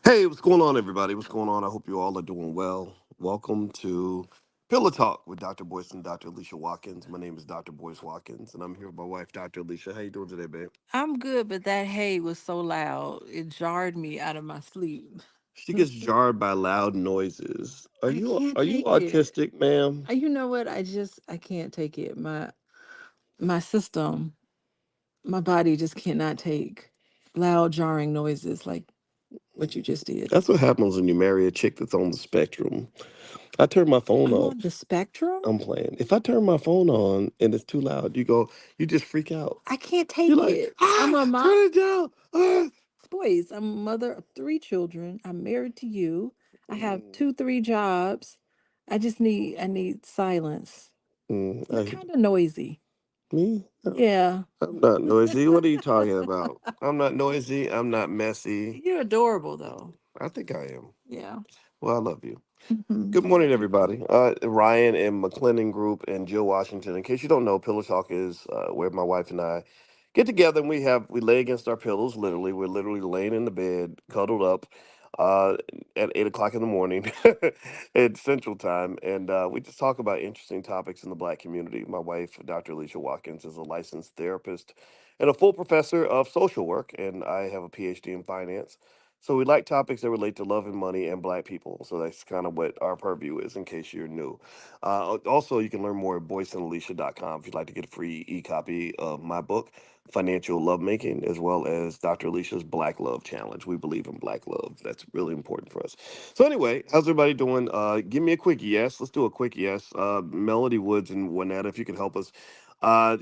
Hey, what's going on, everybody? What's going on? I hope you all are doing well. Welcome to Pillow Talk with Dr. Boyce and Dr. Alicia Watkins. My name is Dr. Boyce Watkins, and I'm here with my wife, Dr. Alicia. How you doing today, babe? I'm good, but that hay was so loud, it jarred me out of my sleep. She gets jarred by loud noises. Are I you can't are you take it. autistic, ma'am? You know what? I can't take it. My system, my body just cannot take loud jarring noises like what you just did. That's what happens when you marry a chick that's on the spectrum. I turn my phone I'm on. on the spectrum. I'm playing. If I turn my phone on and it's too loud, you just freak out. I can't You're take like, it. I'm a mom. turn it down. Ah. Boys, I'm a mother of three children. I'm married to you. I have Mm, two, three jobs. I need silence. You're I kind of noisy. Me? Yeah. I'm not noisy. What are you talking about? I'm not noisy. I'm not messy. You're adorable though. I think I am. Yeah. Well, I love you. Hmm. Good morning, everybody. Ryan and McClendon Group and Jill Washington. In case you don't know, Pillow Talk is where my wife and I get together and we lay against our pillows. Literally, we're literally laying in the bed, cuddled up, uh, at 8 o'clock in the morning at Central Time, and we just talk about interesting topics in the Black community. My wife, Dr. Alicia Watkins, is a licensed therapist and a full professor of social work, and I have a Ph.D. in finance. So we like topics that relate to love and money and Black people. So that's kind of what our purview is, in case you're new. Also, you can learn more at boyceandalicia.com if you'd like to get a free e-copy of my book, Financial Lovemaking, as well as Dr. Alicia's Black Love Challenge. We believe in Black love. That's really important for us. So anyway, how's everybody doing? Give me a quick yes. Let's do a quick yes. Melody Woods and Juanetta, if you could help us.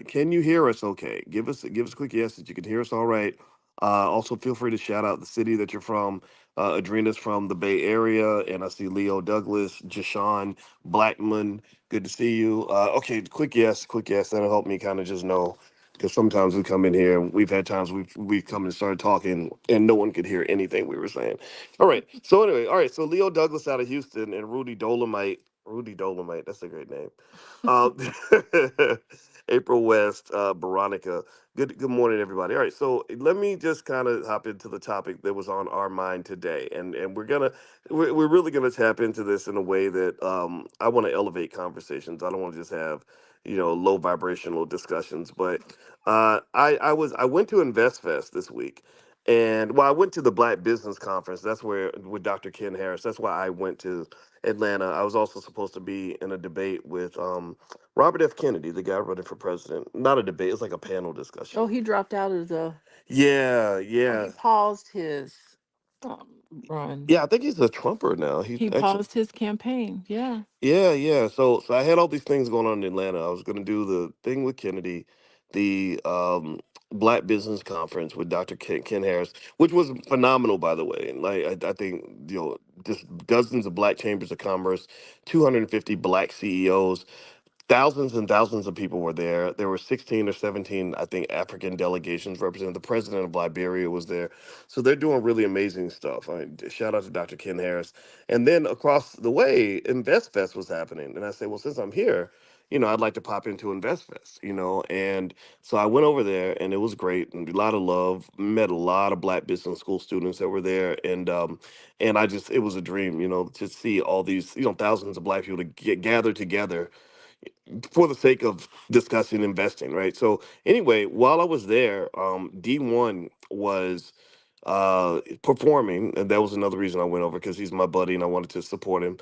Can you hear us okay? Give us a quick yes that you can hear us all right. Also, feel free to shout out the city that you're from. Adrena's from the Bay Area, and I see Leo Douglas, Jashawn Blackman. Good to see you. Okay, quick yes. That'll help me kind of just know, because sometimes we come in here and we've had times we've come and started talking and no one could hear anything we were saying. All right. So anyway, all right. So Leo Douglas out of Houston and Rudy Dolomite. Rudy Dolomite. That's a great name. Uh, April West, Veronica. Good morning, everybody. All right, so let me just kind of hop into the topic that was on our mind today, and we're really gonna tap into this in a way that I want to elevate conversations. I don't want to just have low vibrational discussions, but I went to Investfest this week. And well, I went to the Black Business Conference. That's where with Dr. Ken Harris. That's why I went to Atlanta. I was also supposed to be in a debate with Robert F. Kennedy, the guy running for president. Not a debate, it's like a panel Oh, discussion. he dropped out of the. Yeah, Oh, he yeah. paused his run. Yeah, I think he's a Trumper now. He's He actually paused his campaign. Yeah. yeah. So I had all these things going on in Atlanta. I was gonna do the thing with Kennedy, the Black Business Conference with Dr. Ken Harris, which was phenomenal, by the way. And like I think just dozens of Black chambers of commerce, 250 Black CEOs. Thousands and thousands of people were there. There were 16 or 17, I think, African delegations represented. The president of Liberia was there. So they're doing really amazing stuff. I mean, shout out to Dr. Ken Harris. And then across the way, Investfest was happening. And I said, well, since I'm here, I'd like to pop into Investfest. And so I went over there and it was great and a lot of love. Met a lot of Black business school students that were there. And it was a dream, to see all these, thousands of Black people to get gathered together for the sake of discussing investing, right? So anyway, while I was there, D1 was performing, and that was another reason I went over because he's my buddy and I wanted to support him.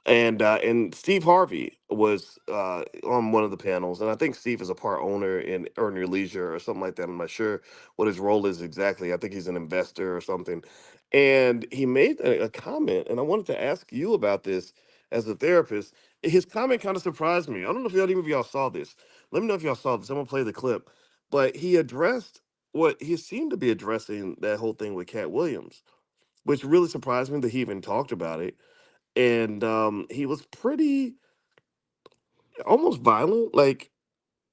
And Steve Harvey was on one of the panels, and I think Steve is a part owner in Earn Your Leisure or something like that. I'm not sure what his role is exactly. I think he's an investor or something. And he made a comment, and I wanted to ask you about this as a therapist. His comment kind of surprised me. I don't know if any of y'all saw this. Let me know if y'all saw this. I'm gonna play the clip. But he addressed what he seemed to be addressing that whole thing with Katt Williams, which really surprised me that he even talked about it. And he was pretty almost violent. Like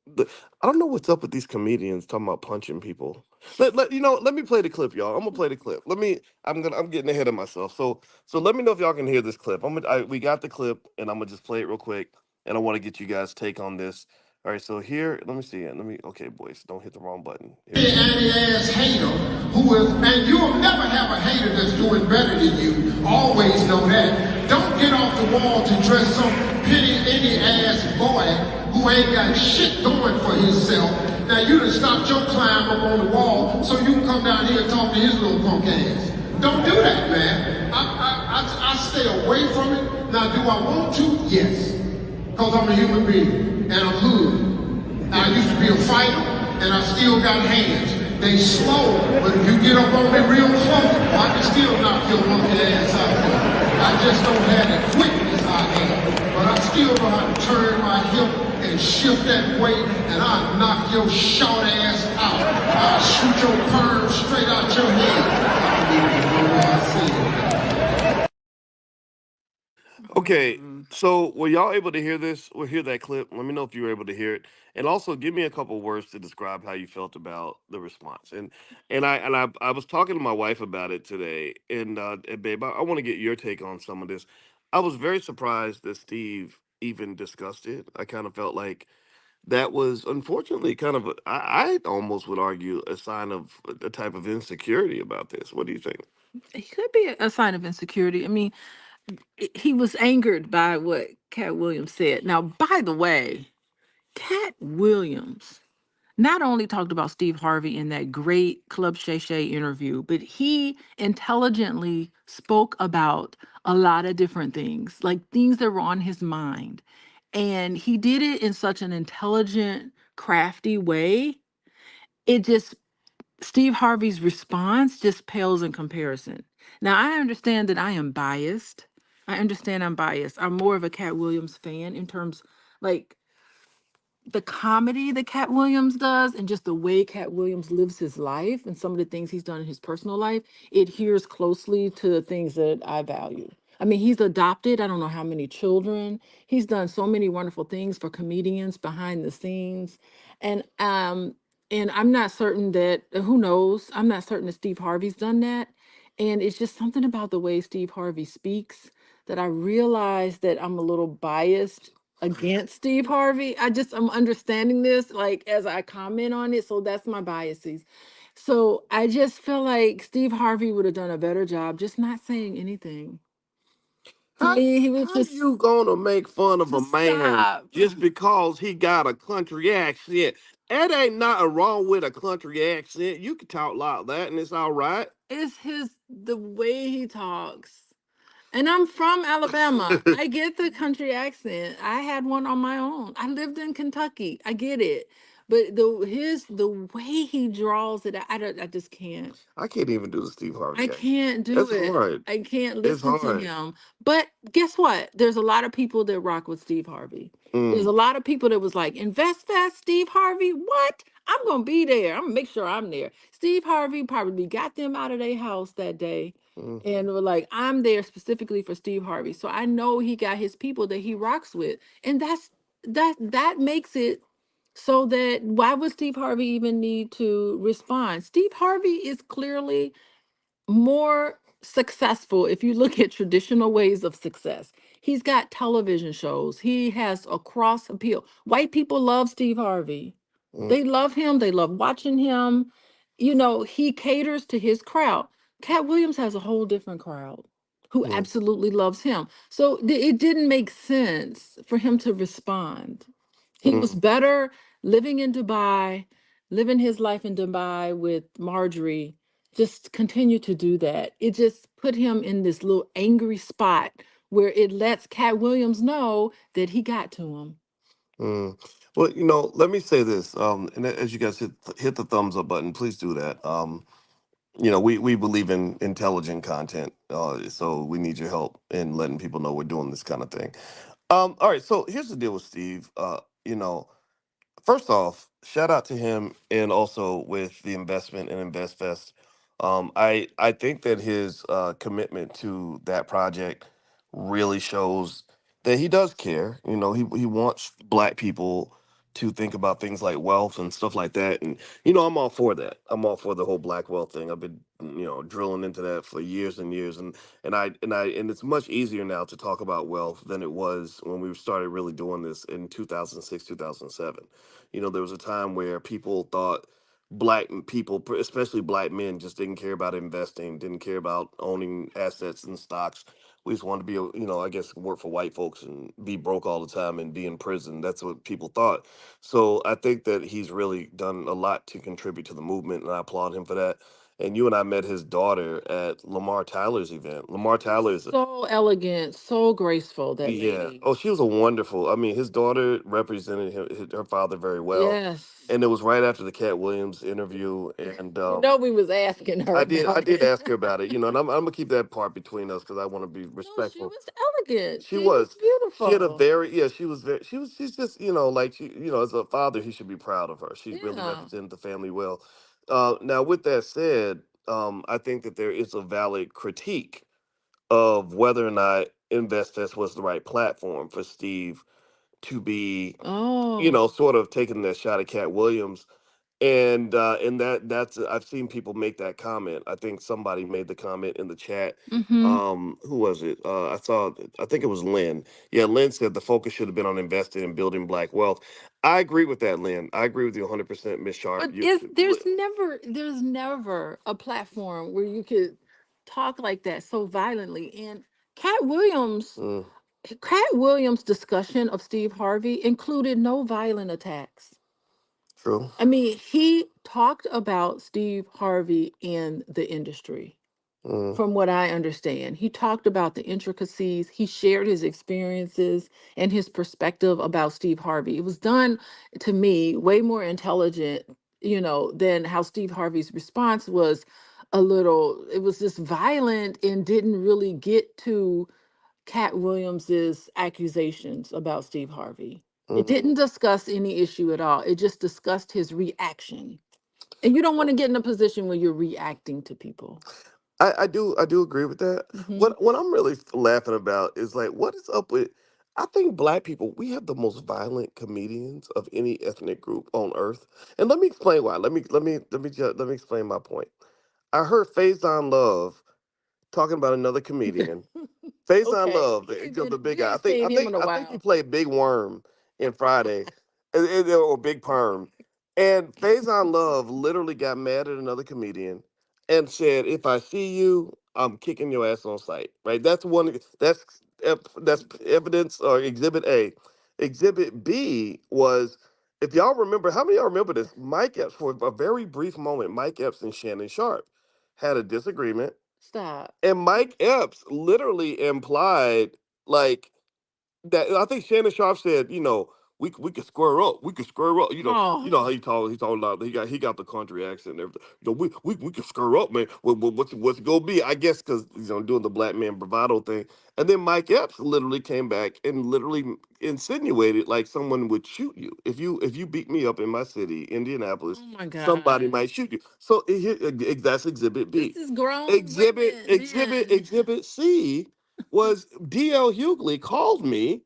the, I don't know what's up with these comedians talking about punching people. Let me play the clip, y'all. I'm gonna play the clip. I'm getting ahead of myself. So let me know if y'all can hear this clip. We got the clip, and I'm gonna just play it real quick. And I want to get you guys' take on this. All right, so here, let me see it. Let me, okay, boys, don't hit the wrong button. Here we Any go. ass hater who is, and you'll never have a hater that's doing better than you. Always know that. Don't get off the wall to dress some any ass boy who ain't got shit going for himself. Now you done stopped your climb up on the wall so you can come down here and talk to his little punk ass. Don't do that, man. I stay away from it. Now, do I want to? Yes. Because I'm a human being and I'm hood. I used to be a fighter and I still got hands. They slow, but if you get up on me real close, I can still knock your monkey ass out there. I just don't have the quickness I have. But I still know how to turn my hip and shift that weight, and I'll knock your short ass out. I'll shoot your perm straight out your head. I don't even know why I said that. Okay, so were y'all able to hear this or hear that clip? Let me know if you were able to hear it, and also give me a couple words to describe how you felt about the response. And I was talking to my wife about it today, and babe, I want to get your take on some of this. I was very surprised that Steve even discussed it. I kind of felt like that was unfortunately kind of I almost would argue a sign of a type of insecurity about this. What do you think? It could be a sign of insecurity. I mean, he was angered by what Katt Williams said. Now, by the way, Katt Williams not only talked about Steve Harvey in that great Club Shay Shay interview, but he intelligently spoke about a lot of different things, like things that were on his mind. And he did it in such an intelligent, crafty way. It just Steve Harvey's response just pales in comparison. Now, I understand that I am biased. I understand I'm biased. I'm more of a Cat Williams fan in terms like the comedy that Cat Williams does and just the way Cat Williams lives his life and some of the things he's done in his personal life, it adheres closely to the things that I value. I mean, he's adopted, I don't know how many children. He's done so many wonderful things for comedians behind the scenes. And I'm not certain that who knows? I'm not certain that Steve Harvey's done that. And it's just something about the way Steve Harvey speaks that I realize that I'm a little biased against Steve Harvey. I'm understanding this like as I comment on it, so that's my biases. So I just feel like Steve Harvey would have done a better job just not saying anything. To How me, he was how just you gonna make fun of a just man stop. just because he got a country accent? It ain't nothing wrong with a country accent. You can talk like that and it's all right. It's the way he talks. And I'm from Alabama. I get the country accent. I had one on my own. I lived in Kentucky. I get it. But the way he draws it, I just can't. I can't even do the Steve I Harvey accent. can't do It's it. hard. I can't It's listen to hard. him. But guess what? There's a lot of people that rock with Steve Harvey. There's Mm, a lot of people that was like, Investfest, Steve Harvey, what? I'm gonna be there. I'm gonna make sure I'm there. Steve Harvey probably got them out of their house that day mm, and were like, I'm there specifically for Steve Harvey. So I know he got his people that he rocks with. And that makes it so that why would Steve Harvey even need to respond? Steve Harvey is clearly more successful if you look at traditional ways of success. He's got television shows. He has a cross appeal. White people love Steve Harvey. mm, They love him. They love watching him. You know, he caters to his crowd. Cat Williams has a whole different crowd who mm, absolutely loves him. So it didn't make sense for him to respond. He was mm, better living in Dubai, living his life in Dubai with Marjorie. Just continue to do that. It just put him in this little angry spot where it lets Cat Williams know that he got to him. mm. Well, you know, let me say this. And as you guys hit the thumbs up button, please do that. You know, we believe in intelligent content, so we need your help in letting people know we're doing this kind of thing. All right, so here's the deal with Steve. You know, first off, shout out to him and also with the investment in Investfest. I think that his commitment to that project really shows that he does care. You know, he wants black people to think about things like wealth and stuff like that. And I'm all for that. I'm all for the whole black wealth thing. I've been drilling into that for years and years, and it's much easier now to talk about wealth than it was when we started really doing this in 2006, 2007. There was a time where people thought black people, especially black men, just didn't care about investing, didn't care about owning assets and stocks. We just wanted to be, I guess, work for white folks and be broke all the time and be in prison. That's what people thought. So I think that he's really done a lot to contribute to the movement, and I applaud him for that. And you and I met his daughter at Lamar Tyler's event. Lamar Tyler is, So elegant, so graceful, that yeah. lady. Oh, she was a wonderful. I mean, his daughter represented her father very well, Yes. and it was right after the Cat Williams interview, and We was asking her I about did it. ask her about it, and I'm gonna keep that part between us because I want to be No, she respectful. was elegant. She She was was. She had a beautiful. very, yeah. She was very. She's just like as a father, he should be proud of her. She really Yeah. represented the family well. Now, with that said, I think that there is a valid critique of whether or not Investfest was the right platform for Steve to be, Oh. sort of taking that shot at Cat Williams. And that's I've seen people make that comment. I think somebody made the comment in the chat. Mm-hmm. Who was it? I think it was Lynn. Yeah, Lynn said the focus should have been on investing and building black wealth. I agree with that, Lynn. I agree with you 100%, Miss Sharp. But is there's never a platform where you could talk like that so violently. And Cat Williams, Mm, Cat Williams' discussion of Steve Harvey included no violent attacks. true. I mean, he talked about Steve Harvey in the industry. Mm, From what I understand, he talked about the intricacies. He shared his experiences and his perspective about Steve Harvey. It was done, to me, way more intelligent, than how Steve Harvey's response was. It was just violent and didn't really get to Cat Williams's accusations about Steve Harvey. It mhm. didn't discuss any issue at all. It just discussed his reaction. And you don't want to get in a position where you're reacting to people. I do agree with that. Hmm. What I'm really laughing about is like what is up with. I think black people, we have the most violent comedians of any ethnic group on earth. And let me explain why. Let me explain my point. I heard Faison Love talking about another comedian. Faison Okay. Love, the big You guy. ain't seen him in a I think he while. played Big Worm in Friday, or Big Perm. And Faison Love literally got mad at another comedian and said, "If I see you, I'm kicking your ass on sight." Right? That's one. That's evidence or Exhibit A. Exhibit B was, if y'all remember, how many of y'all remember this? Mike Epps, for a very brief moment, Mike Epps and Shannon Sharp had a disagreement, Stop. and Mike Epps literally implied, like, that I think Shannon Sharp said, we could square up. We could square up. Oh, How he talking about, he got the country accent and everything. We could square up, man. What's it gonna be? I guess because doing the black man bravado thing. And then Mike Epps literally came back and literally insinuated like someone would shoot you if you beat me up in my city, Indianapolis. oh my Somebody God. might shoot you. So that's Exhibit This B. is grown women, men. Exhibit C was DL Hughley called me,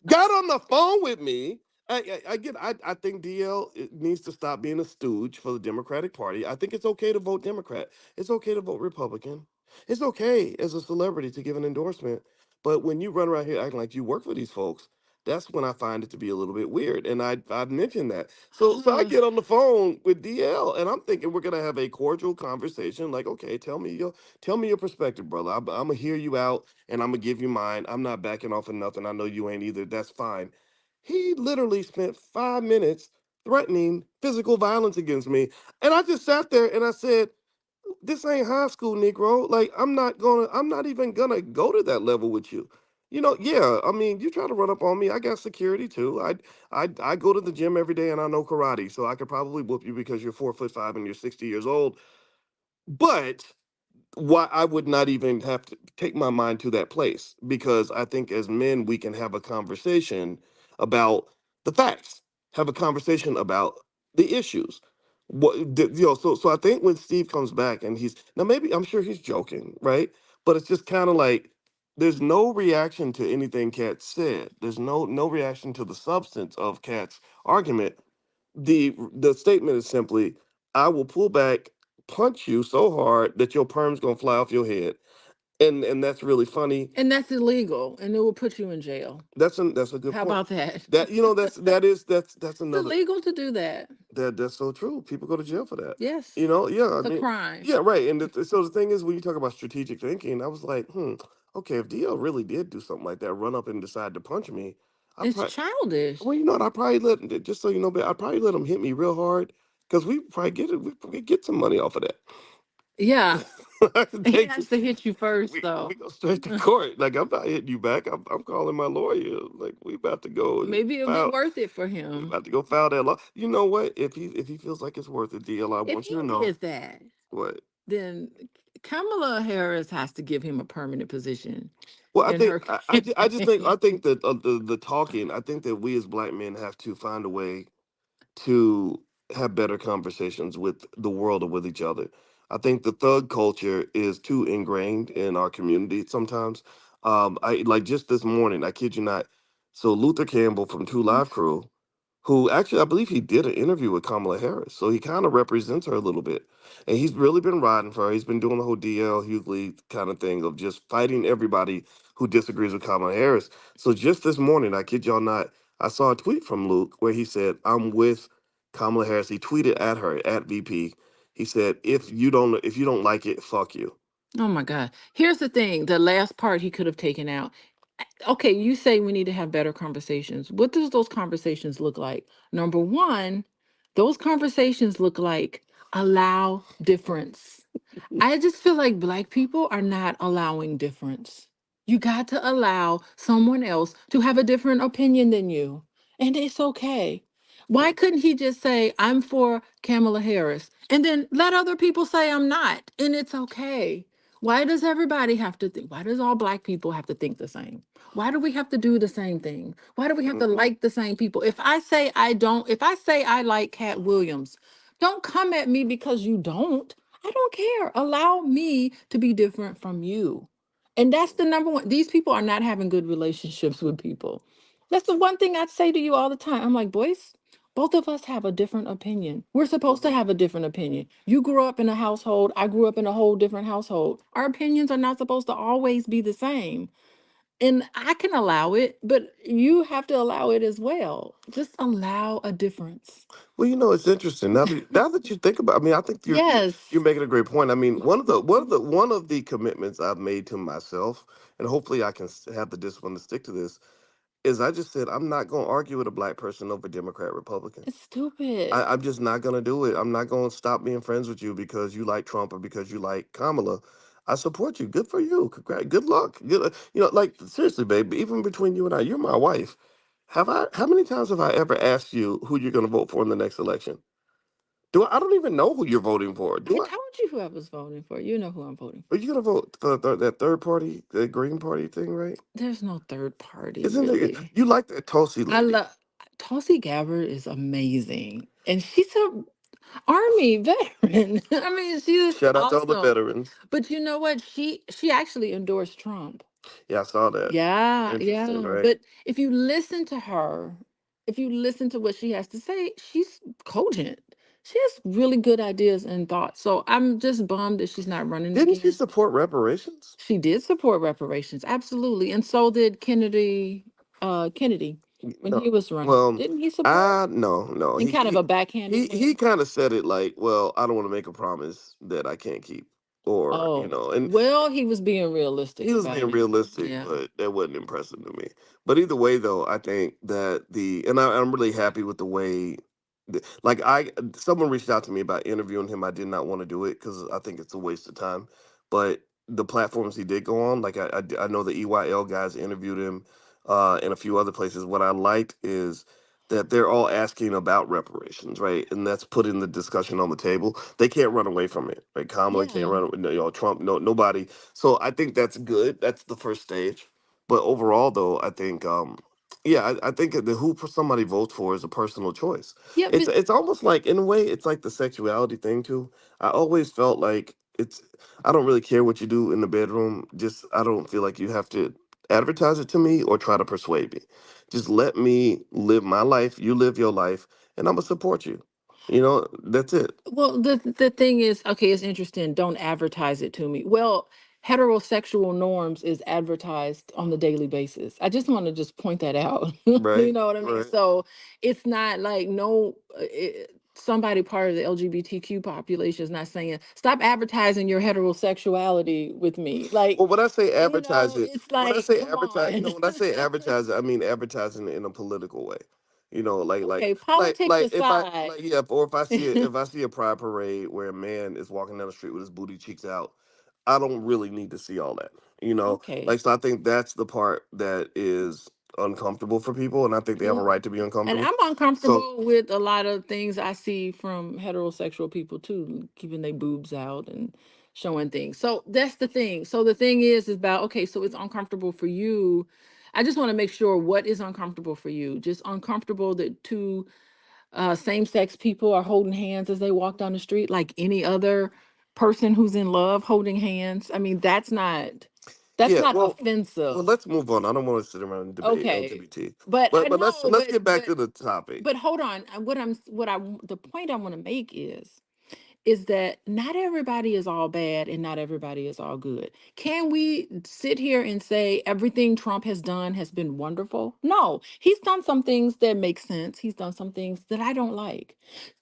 got on the phone with me. I think DL needs to stop being a stooge for the Democratic Party. I think it's okay to vote Democrat. It's okay to vote Republican. It's okay as a celebrity to give an endorsement. But when you run around here acting like you work for these folks, that's when I find it to be a little bit weird. And I mentioned that. So I get on the phone with DL and I'm thinking we're gonna have a cordial conversation. Like, okay, tell me your perspective, brother. I'm gonna hear you out and I'm gonna give you mine. I'm not backing off of nothing. I know you ain't either. That's fine. He literally spent 5 minutes threatening physical violence against me. And I just sat there and I said, this ain't high school, Negro. Like, I'm not even gonna go to that level with you. Yeah, I mean, you try to run up on me. I got security too. I go to the gym every day and I know karate, so I could probably whoop you because you're 4'5" and you're 60 years old. But why I would not even have to take my mind to that place, because I think as men we can have a conversation about the facts, have a conversation about the issues. So I think when Steve comes back and he's now, maybe I'm sure he's joking, right? But it's just kind of like there's no reaction to anything Kat said. There's no reaction to the substance of Kat's argument. The statement is simply, I will pull back, punch you so hard that your perm's gonna fly off your head. And that's really funny. And that's illegal, and it will put you in jail. That's a good How point. about that? That that's It's another illegal to do that. that's so true. People go to jail for that. Yes, Yeah, I it's a mean, crime. yeah, right. And so the thing is, when you talk about strategic thinking, I was like, okay, if DL really did do something like that, run up and decide to punch me, I It's probably, childish. well, you know what, I probably just so you know, but I probably let him hit me real hard because we probably get it, we probably get some money off of that. Yeah, I can he take has to hit you first, we though. go straight to court. Like I'm not hitting you back. I'm calling my lawyer. Like we about to go and Maybe it'll be file. worth it for We him about to go file that law. You know what? If he feels like it's worth it, DL, I if want he you to know did that. what. Then Kamala Harris has to give him a permanent position Well, in her I just think campaign. that the talking. I think that we as black men have to find a way to have better conversations with the world or with each other. I think the thug culture is too ingrained in our community sometimes. I like just this morning, I kid you not. So Luther Campbell from Two Live Crew, who actually I believe he did an interview with Kamala Harris, so he kind of represents her a little bit, and he's really been riding for her. He's been doing the whole DL Hughley kind of thing of just fighting everybody who disagrees with Kamala Harris. So just this morning, I kid y'all not, I saw a tweet from Luke where he said, "I'm with Kamala Harris." He tweeted at her at VP. He said, if you don't like it, fuck you." Oh my God. Here's the thing, the last part he could have taken out. Okay, you say we need to have better conversations. What does those conversations look like? Number one, those conversations look like allow difference. I just feel like black people are not allowing difference. You got to allow someone else to have a different opinion than you. And it's okay. Why couldn't he just say, I'm for Kamala Harris, and then let other people say I'm not? And it's okay. Why does everybody have to think? Why does all black people have to think the same? Why do we have to do the same thing? Why do we have to Mhm. like the same people? If I say I like Cat Williams, don't come at me because you don't. I don't care. Allow me to be different from you. And that's the number one. These people are not having good relationships with people. That's the one thing I'd say to you all the time. I'm like, Boyce, both of us have a different opinion. We're supposed to Mhm. have a different opinion. You grew up in a household, I grew up in a whole different household. Our opinions are not supposed to always be the same. And I can allow it, but you have to allow it as well. Just allow a difference. Well, it's interesting now that you think about. I mean, I think you're Yes. making a great point. I mean, one of the commitments I've made to myself, and hopefully I can have the discipline to stick to this, is I just said I'm not going to argue with a black person over Democrat Republican. It's stupid. I'm just not going to do it. I'm not going to stop being friends with you because you like Trump or because you like Kamala. I support you. Good for you. Good luck. Good. Like seriously, babe. Even between you and I, you're my wife. How many times have I ever asked you who you're going to vote for in the next election? I don't even know who you're voting for. I Do I? told you who I was voting for. You know who I'm voting Are for. you going to vote for that third party, the Green Party thing, right? There's no third party, Isn't there? really. You like that Tulsi I lady? love Tulsi Gabbard is amazing. And she's a army veteran. I mean, she is Shout out to all the awesome. veterans. But you know what? She actually endorsed Trump. Yeah, I saw that. Yeah, Interesting, yeah. right? But if you listen to her, if you listen to what she has to say, she's cogent. She has really good ideas and thoughts. So I'm just bummed that she's not running Didn't she again. support reparations? She did support reparations, absolutely. And so did Kennedy when No. he was running. Well, Didn't he support no. in kind of a backhanded He way? kind of said it like, well, I don't want to make a promise that I can't keep, or Oh, and well, he was being realistic he was about being it. realistic, Yeah. but that wasn't impressive to me. But either way, though, I think that I'm really happy with the way, like someone reached out to me about interviewing him. I did not want to do it because I think it's a waste of time. But the platforms he did go on, like I know the EYL guys interviewed him, and a few other places. What I liked is that they're all asking about reparations, right? And that's putting the discussion on the table. They can't run away from it, right? Kamala can't Yeah. run, no, Trump, no, nobody. So I think that's good. That's the first stage. But overall, though, I think, yeah, I think that who somebody votes for is a personal choice. Yeah, It's but it's almost like, in a way, it's like the sexuality thing too. I always felt like it's I don't really care what you do in the bedroom. Just I don't feel like you have to advertise it to me or try to persuade me. Just let me live my life. You live your life, and I'm gonna support you. That's it. Well, the thing is, okay, it's interesting. Don't advertise it to me. Well, heterosexual norms is advertised on the daily basis. I just want to just point that out. You Right. know what I mean? Right. So it's not like no somebody part of the LGBTQ population is not saying stop advertising your heterosexuality with me. Like, Well, when I say advertise it, it's when I like, say come advertise, on. when I say advertise it, I mean advertising it in a political way. Okay, politics If I aside. yeah, or if I see a pride parade where a man is walking down the street with his booty cheeks out, I don't really need to see all that. Okay. So I think that's the part that is uncomfortable for people, and I think they have a Mm, right to be and uncomfortable. I'm So uncomfortable with a lot of things I see from heterosexual people too, keeping their boobs out and showing things. So that's the thing. So the thing is about, okay, so it's uncomfortable for you. I just want to make sure what is uncomfortable for you. Just uncomfortable that two same-sex people are holding hands as they walk down the street, like any other person who's in love holding hands. I mean, that's yeah, not well, offensive. let's move on. I don't want to sit around and debate Okay. LGBT, But I but let's know, let's get back to the topic. but hold on. The point I want to make is that not everybody is all bad and not everybody is all good. Can we sit here and say everything Trump has done has been wonderful? No, he's done some things that make sense. He's done some things that I don't like.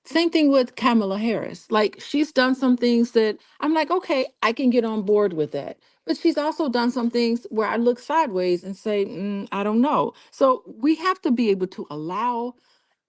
Same thing with Kamala Harris. Like, she's done some things that I'm like, okay, I can get on board with that. But she's also done some things where I look sideways and say, I don't know. So we have to be able to allow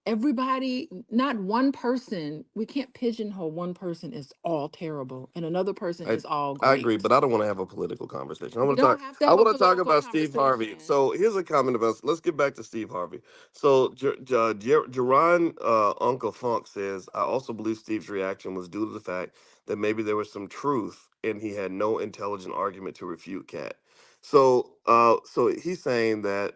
everybody, not one person. We can't pigeonhole one person as all terrible and another person I is all I agree, great. but I don't want to have a political conversation. I We want to don't talk. have to I have a want to talk political about Steve Harvey. conversation. So here's a comment about. Let's get back to Steve Harvey. So Jerron Uncle Funk says, I also believe Steve's reaction was due to the fact that maybe there was some truth and he had no intelligent argument to refute Cat. So he's saying that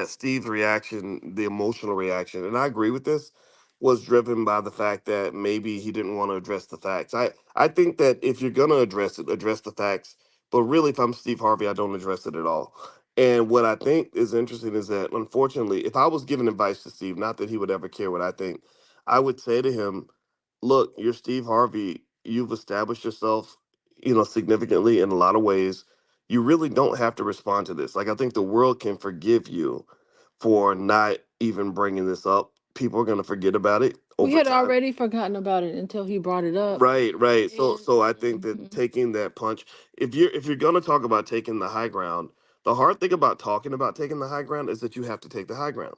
Steve's reaction, the emotional reaction, and I agree with this, was driven by the fact that maybe he didn't want to address the facts. I think that if you're gonna address it, address the facts. But really, if I'm Steve Harvey, I don't address it at all. And what I think is interesting is that, unfortunately, if I was giving advice to Steve, not that he would ever care what I think, I would say to him, "Look, you're Steve Harvey. You've established yourself, significantly in a lot of ways. You really don't have to respond to this. Like, I think the world can forgive you for not even bringing this up. People are going to forget about it We over had time." already forgotten about it until he brought it up. Right, right. So And so I think that mhm. taking that punch, if you're gonna talk about taking the high ground, the hard thing about talking about taking the high ground is that you have to take the high ground.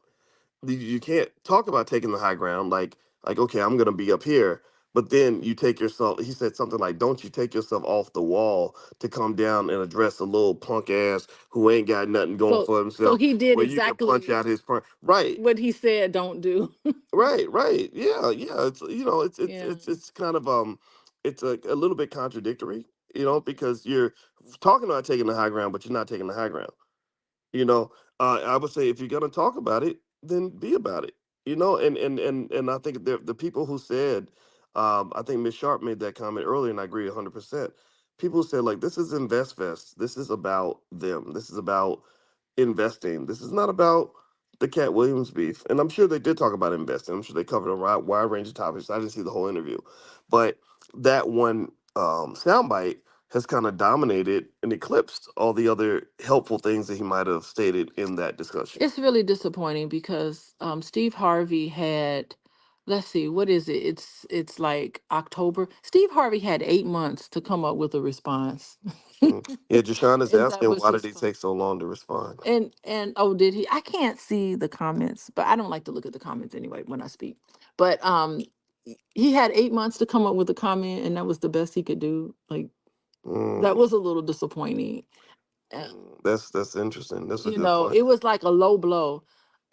You can't talk about taking the high ground like okay, I'm gonna be up here, but then you take yourself. He said something like, "Don't you take yourself off the wall to come down and address a little punk ass who ain't got nothing going so for so himself, he did where you can punch exactly out his front." Right. what he said don't do. Right, right. Yeah, yeah. It's Yeah. it's kind of it's a little bit contradictory, because you're talking about taking the high ground, but you're not taking the high ground. You know, I would say if you're gonna talk about it, then be about it. And I think the people who said, I think Miss Sharp made that comment earlier, and I agree 100%. People who said like this is Investfest. This is about them. This is about investing. This is not about the Cat Williams beef. And I'm sure they did talk about investing. I'm sure they covered a wide range of topics. I didn't see the whole interview, but that one soundbite has kind of dominated and eclipsed all the other helpful things that he might have stated in that discussion. It's really disappointing because Steve Harvey had, let's see, what is it? It's like October. Steve Harvey had 8 months to come up with a response. Mm. Yeah, Jashawn is And that asking was why did his he fun. take so long to respond? And oh, did he? I can't see the comments, but I don't like to look at the comments anyway when I speak. But he had 8 months to come up with a comment, and that was the best he could do. Like, that Mm, was a little disappointing. Uh, that's interesting. That's a good point. it was like a low blow.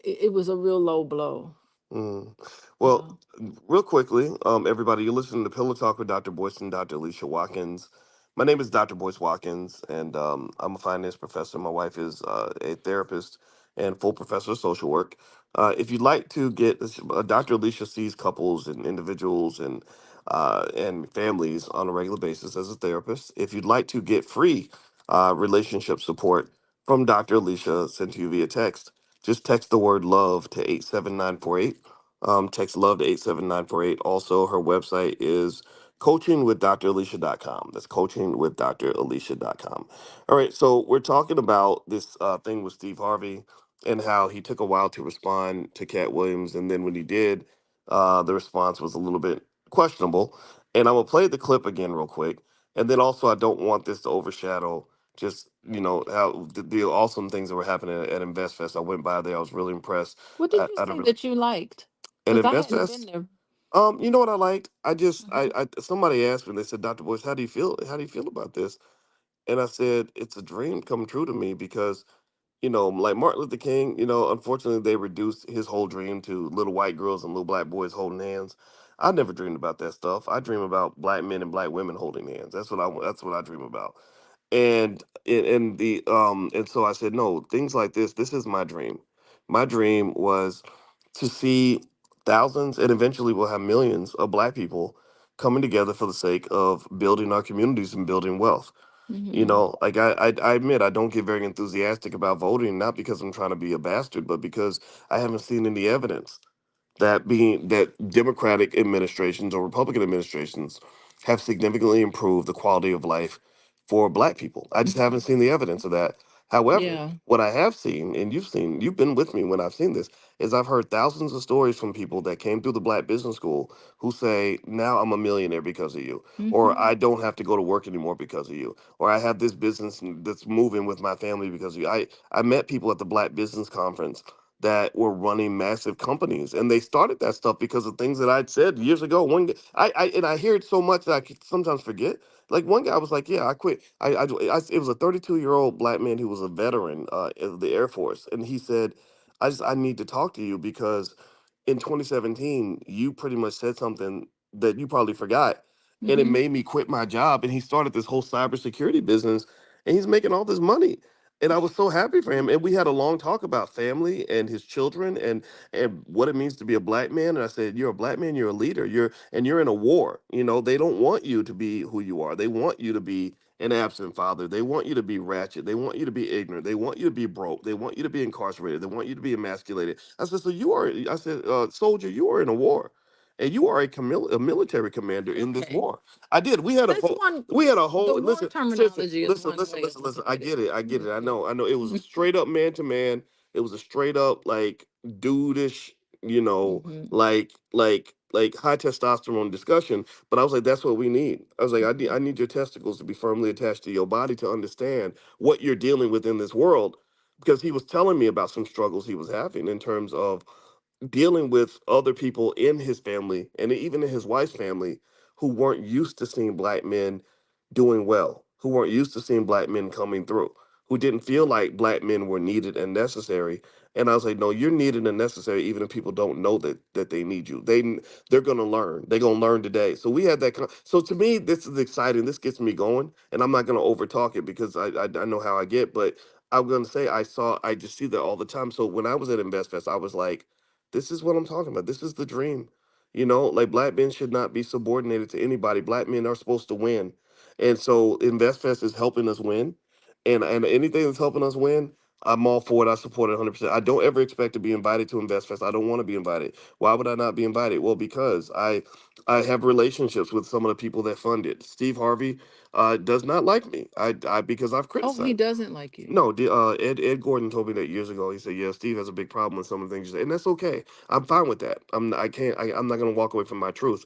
It was a real low blow. Mm. Well, Yeah. real quickly, everybody, you're listening to Pillow Talk with Dr. Boyce and Dr. Alicia Watkins. My name is Dr. Boyce Watkins, and I'm a finance professor. My wife is a therapist and full professor of social work. If you'd like to get Dr. Alicia sees couples and individuals and and families on a regular basis as a therapist. If you'd like to get free relationship support from Dr. Alicia sent to you via text, just text the word love to 87948. Text love to 87948. Also, her website is coachingwithdralicia.com. That's coachingwithdralicia.com. All right, so we're talking about this thing with Steve Harvey and how he took a while to respond to Katt Williams, and then when he did, the response was a little bit questionable. And I'm gonna play the clip again real quick, and then also I don't want this to overshadow just how the awesome things that were happening at InvestFest. I went by there. I was really impressed What did you at, see that you liked? at Because I hadn't been InvestFest. there. You know what I liked? Hmm. I somebody asked me. They said, "Dr. Boyce, how do you feel? How do you feel about this?" And I said, "It's a dream come true to me because." Like Martin Luther King, unfortunately they reduced his whole dream to little white girls and little black boys holding hands. I never dreamed about that stuff. I dream about black men and black women holding hands. That's what I dream about. And so I said, no, things like this is my dream. My dream was to see thousands and eventually we'll have millions of black people coming together for the sake of building our communities and building wealth. Hmm. Like I admit I don't get very enthusiastic about voting, not because I'm trying to be a bastard, but because I haven't seen any evidence that Democratic administrations or Republican administrations have significantly improved the quality of life for Black people. I just haven't Hmm. seen the evidence of that. However, Yeah. what I have seen, and you've been with me when I've seen this, is I've heard thousands of stories from people that came through the Black Business School who say, now I'm a millionaire because of you, or Hmm. I don't have to go to work anymore because of you, or I have this business that's moving with my family because of you. I met people at the Black Business Conference that were running massive companies, and they started that stuff because of things that I'd said years ago. I hear it so much that I could sometimes forget. Like one guy was like, "Yeah, I quit." It was a 32-year-old black man who was a veteran of the Air Force, and he said, I need to talk to you because in 2017 you pretty much said something that you probably forgot, and it Hmm. made me quit my job." And he started this whole cybersecurity business, and he's making all this money, and I was so happy for him. And we had a long talk about family and his children and what it means to be a black man. And I said, "You're a black man. You're a leader. You're in a war. They don't want you to be who you are. They want you to be an absent father. They want you to be ratchet. They want you to be ignorant. They want you to be broke. They want you to be incarcerated. They want you to be emasculated." I said, "So you are." I said, "Soldier, you are in a war." And you are a military commander in this Okay. war. I did. We had a That's whole one. we had a The whole war listen, listen, terminology is listen, one listen, way of listen, listen. looking I at it. get it. I get it. I Hmm. know. I know. It was a straight up man to man. It was a straight up like dudeish, you know, Hmm. like high testosterone discussion. But I was like, that's what we need. I was like, I need your testicles to be firmly attached to your body to understand what you're dealing with in this world. Because he was telling me about some struggles he was having in terms of dealing with other people in his family and even in his wife's family who weren't used to seeing black men doing well, who weren't used to seeing black men coming through, who didn't feel like black men were needed and necessary. And I was like, no, you're needed and necessary, even if people don't know that they need you. They're gonna learn. They're gonna learn today. So we had that. So to me, this is exciting. This gets me going, and I'm not gonna overtalk it because I know how I get. But I'm gonna say I just see that all the time. So when I was at InvestFest, I was like, this is what I'm talking about. This is the dream. Like black men should not be subordinated to anybody. Black men are supposed to win. And so InvestFest is helping us win. And anything that's helping us win, I'm all for it. I support it 100%. I don't ever expect to be invited to InvestFest. I don't want to be invited. Why would I not be invited? Well, because I have relationships with some of the people that fund it. Steve Harvey does not like me. I because I've Oh, he criticized. doesn't like you. No, Ed Gordon told me that years ago. He said, "Yeah, Steve has a big problem with some of the things you say, and that's okay. I'm fine with that. I can't. I'm not going to walk away from my truth."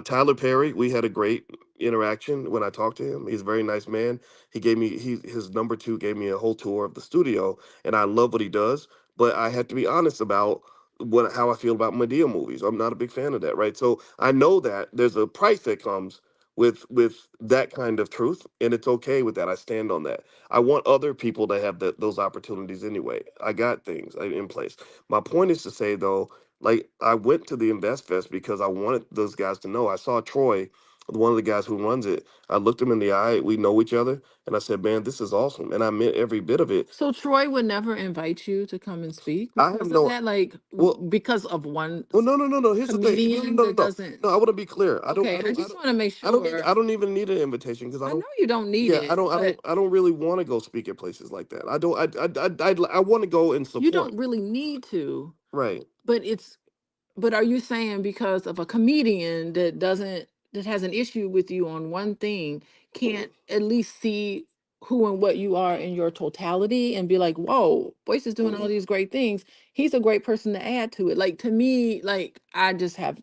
Tyler Perry, we had a great interaction when I talked to him. He's a very nice man. His number two gave me a whole tour of the studio, and I love what he does. But I have to be honest about how I feel about Medea movies. I'm not a big fan of that, right? So I know that there's a price that comes with that kind of truth, and it's okay with that. I stand on that. I want other people to have those opportunities anyway. I got things in place. My point is to say though, like I went to the Invest Fest because I wanted those guys to know. I saw Troy one of the guys who runs it. I looked him in the eye. We know each other, and I said, "Man, this is awesome," and I meant every bit of it. So Troy would never invite you to come and speak I have because of no that, like well. because of one Well, no, no, no, no. Here's the thing. No, no, comedian no, no, that no. doesn't. No, I want to be clear. I don't. I Okay, I don't. I just don't. want to make I don't need. sure. I don't even need an invitation because I I know don't. you don't need Yeah, I it, don't. I don't. but I don't really want to go speak at places like that. I don't. I want to go and you support. don't really need to. Right. But it's but are you saying because of a comedian that doesn't that has an issue with you on one thing can't at least see who and what you are in your totality and be like, whoa, Boyce is doing all these great things. He's a great person to add to it. Like to me, like I just have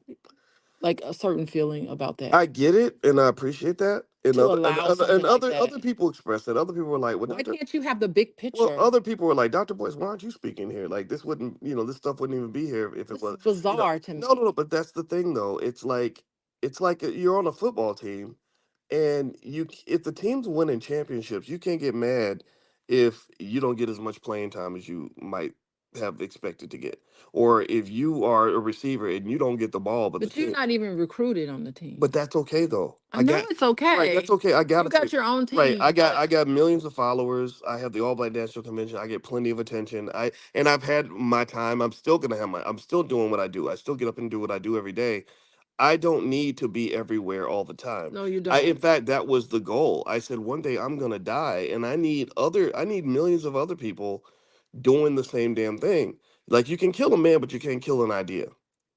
like a certain feeling about that. I get it, and I appreciate that. And To other and allow other and something like other that. other people express it. Other people were like, "Well, Why Doctor." can't you have the big Well, picture? other people were like, "Doctor Boyce, why aren't you speaking here? Like, this wouldn't, this stuff wouldn't even be here if it This is was, you know." bizarre to No, no, me. no. But that's the thing, though. It's like you're on a football team, and if the team's winning championships, you can't get mad if you don't get as much playing time as you might have expected to get, or if you are a receiver and you don't get the ball, but the But you're team. not even recruited on the team. But that's okay though. I know it's Right. That's okay. okay. I got You to take. got your own Right. team, but I got millions of followers. I have the All Black National Convention. I get plenty of attention. I've had my time. I'm still gonna have my. I'm still doing what I do. I still get up and do what I do every day. I don't need to be everywhere all the time. no, you In don't. fact, that was the goal. I said one day I'm gonna die, and I need millions of other people doing the same damn thing. Like you can kill a man, but you can't kill an idea.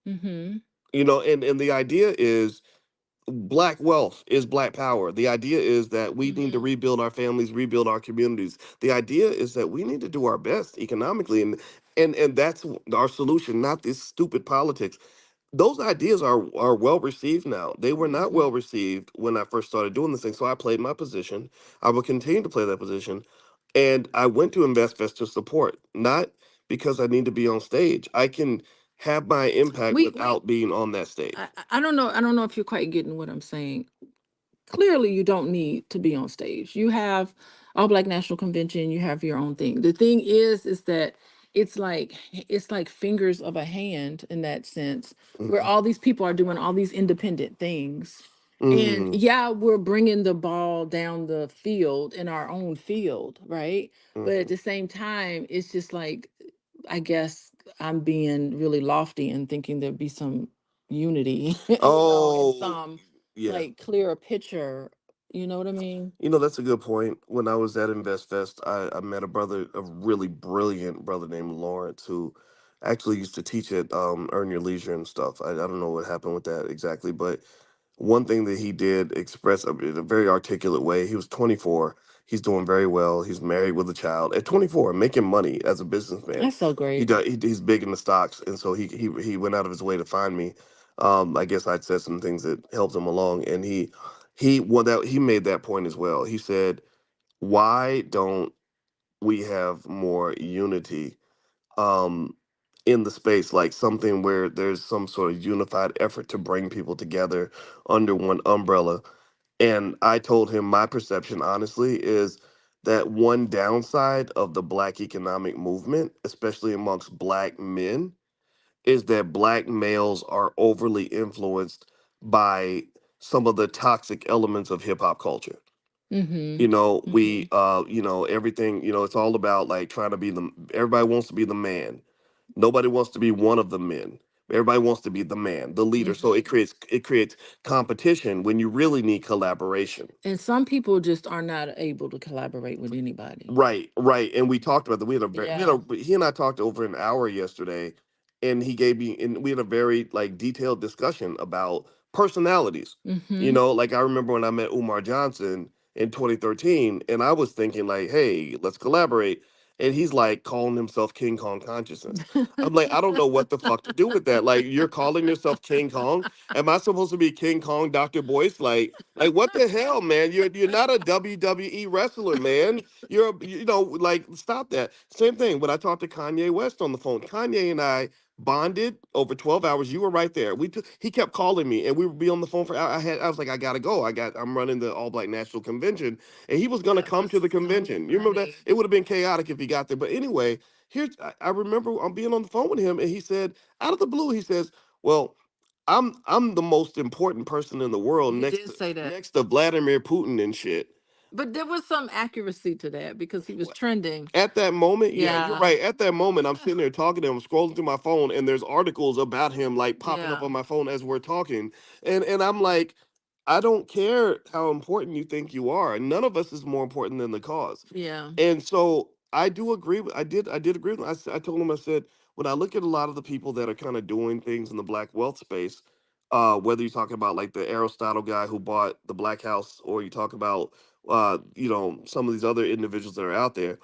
Mm-hmm. And the idea is black wealth is black power. The idea is that we need to Mm-hmm. rebuild our families, rebuild our communities. The idea is that we need to do our best economically, and that's our solution, not this stupid politics. Those ideas are well received now. They were not Mm-hmm. well received when I first started doing this thing. So I played my position. I will continue to play that position. And I went to Investfest to support, not because I need to be on stage. I can have my impact We without being on that stage. I don't know. I don't know if you're quite getting what I'm saying. Clearly you don't need to be on stage. You have All Black National Convention, you have your own thing. The thing is that it's like fingers of a hand in that sense, where Mhm. all these people are doing all these independent things. And Mhm. yeah, we're bringing the ball down the field in our own field, right? But at Mhm. the same time, it's just like I guess I'm being really lofty and thinking there'd be some unity, and Oh, some yeah. like clearer picture. You know what I mean? That's a good point. When I was at InvestFest, I met a really brilliant brother named Lawrence, who actually used to teach at Earn Your Leisure and stuff. I don't know what happened with that exactly, but one thing that he did express in a very articulate way. He was 24. He's doing very well. He's married with a child at 24, making money as a businessman. That's so great. He's big in the stocks, and so he went out of his way to find me. I guess I'd said some things that helped him along, and he made that point as well. He said, "Why don't we have more unity um, in the space, like something where there's some sort of unified effort to bring people together under one umbrella?" And I told him my perception, honestly, is that one downside of the black economic movement, especially amongst black men, is that black males are overly influenced by some of the toxic elements of hip hop culture. Mm-hmm. We Mm-hmm. everything, it's all about like trying to be everybody wants to be the man. Nobody wants to be one of the men. Everybody wants to be the man, the leader. So Mm-hmm. it creates competition when you really need collaboration. And some people just are not able to collaborate with anybody. Right, right. And we talked about that. Yeah. He and I talked over an hour yesterday, and we had a very like detailed discussion about personalities. Mm-hmm. Like I remember when I met Umar Johnson in 2013, and I was thinking like, hey, let's collaborate. And he's like calling himself King Kong consciousness. I'm like, I don't know what the fuck to do with that. Like, you're calling yourself King Kong. Am I supposed to be King Kong, Dr. Boyce? Like what the hell, man? You're not a WWE wrestler, man. Like, stop that. Same thing when I talked to Kanye West on the phone. Kanye and I bonded over 12 hours. You were right there. He kept calling me and we would be on the phone for hours. I was like, I gotta go. I'm running the All Black National Convention. And he was gonna That come was to the so convention. You remember that? funny. It would have been chaotic if he got there. But anyway, I remember I'm being on the phone with him and he said, out of the blue, he says, well, I'm the most important person in the world He did say that. next to Vladimir Putin and shit. But there was some accuracy to that because he was trending. At that moment, yeah, you're Yeah. right. At that moment, I'm sitting there talking to him, scrolling through my phone, and there's articles about him like popping up Yeah. on my phone as we're talking, and I'm like, I don't care how important you think you are. None of us is more important than the cause. Yeah. And so I do agree. I did agree with him. I told him, I said, when I look at a lot of the people that are kind of doing things in the black wealth space, whether you're talking about like the Aristotle guy who bought the Black House, or you talk about some of these other individuals that are out there,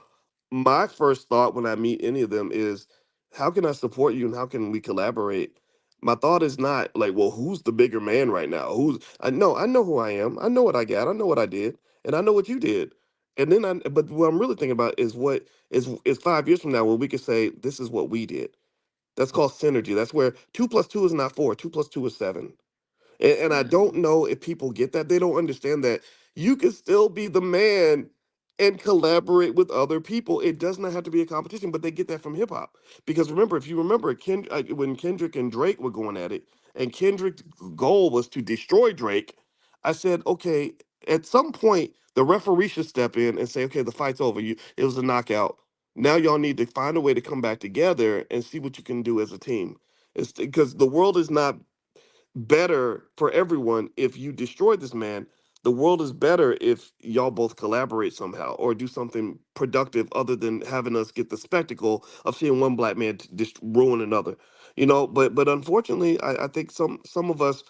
my first thought when I meet any of them is, how can I support you and how can we collaborate? My thought is not like, well, who's the bigger man right now? I know who I am. I know what I got. I know what I did, and I know what you did. And then but what I'm really thinking about is what is 5 years from now when we could say this is what we did. That's called synergy. That's where 2 plus 2 is not 4. 2 plus 2 is 7. And I Yeah. don't know if people get that. They don't understand that you can still be the man and collaborate with other people. It does not have to be a competition, but they get that from hip hop. Because remember, if you remember, when Kendrick and Drake were going at it, and Kendrick's goal was to destroy Drake, I said, okay, at some point, the referee should step in and say, okay, the fight's over. It was a knockout. Now y'all need to find a way to come back together and see what you can do as a team. It's because the world is not better for everyone if you destroy this man. The world is better if y'all both collaborate somehow or do something productive other than having us get the spectacle of seeing one black man just ruin another. But unfortunately, I think some of us,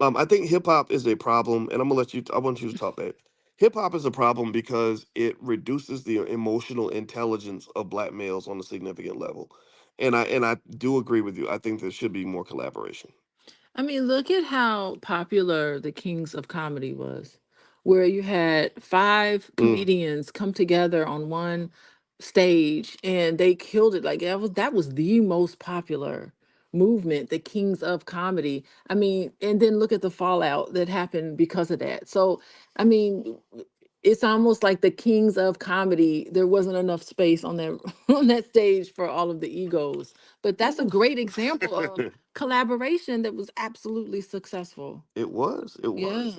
I think hip hop is a problem, and I'm gonna let you. I want you to talk, babe. Hip hop is a problem because it reduces the emotional intelligence of black males on a significant level, and I do agree with you. I think there should be more collaboration. I mean, look at how popular the Kings of Comedy was, where you had five Mm. comedians come together on one stage and they killed it. Like that was the most popular movement, the Kings of Comedy. I mean, and then look at the fallout that happened because of that. So, I mean, it's almost like the Kings of Comedy, there wasn't enough space on that on that stage for all of the egos. But that's a great example of collaboration that was absolutely successful. It Yeah.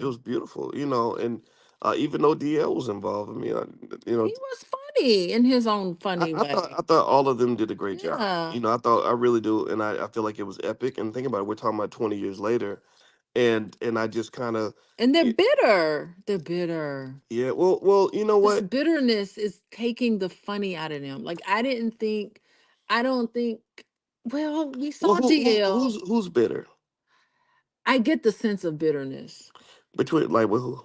was beautiful, and even though DL was involved, I mean, He was funny in his own I, funny I thought way. I thought all of them did a great job. Yeah. I really do, and I feel like it was epic. And think about it, we're talking about 20 years later, and I just kind of, And they're bitter. They're bitter. yeah. Well, you know This what? bitterness is taking the funny out of them. Like I don't think, well, we Well, saw DL. who's bitter I get the sense of bitterness. between, like, with who?